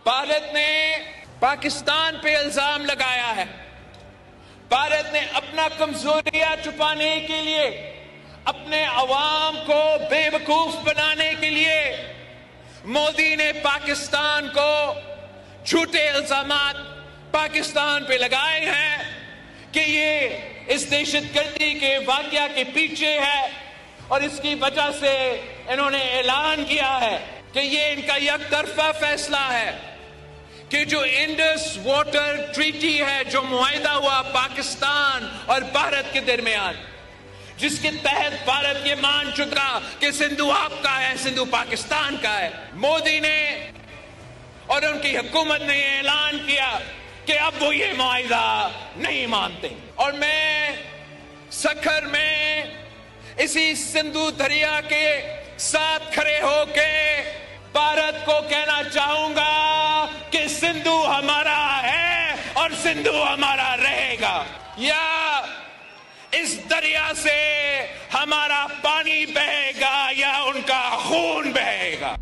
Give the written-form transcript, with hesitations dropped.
بھارت نے پاکستان پہ الزام لگایا ہے. بھارت نے اپنا کمزوریاں چھپانے کے لیے، اپنے عوام کو بے وقوف بنانے کے لیے مودی نے پاکستان کو جھوٹے الزامات پاکستان پہ لگائے ہیں کہ یہ اس دہشت گردی کے واقعہ کے پیچھے ہے، اور اس کی وجہ سے انہوں نے اعلان کیا ہے کہ یہ ان کا یک طرفہ فیصلہ ہے کہ جو انڈس واٹر ٹریٹی ہے، جو معاہدہ ہوا پاکستان اور بھارت کے درمیان، جس کے تحت بھارت یہ مان چکا کہ سندھو آپ کا ہے، سندھو پاکستان کا ہے. مودی نے اور ان کی حکومت نے یہ اعلان کیا کہ اب وہ یہ معاہدہ نہیں مانتے. اور میں سکھر میں اسی سندھو دریا کے ساتھ کھڑے ہو کے بھارت کو کہنا چاہوں گا کہ سندھو ہمارا ہے اور سندھو ہمارا رہے گا. یا اس دریا سے ہمارا پانی بہے گا یا ان کا خون بہے گا.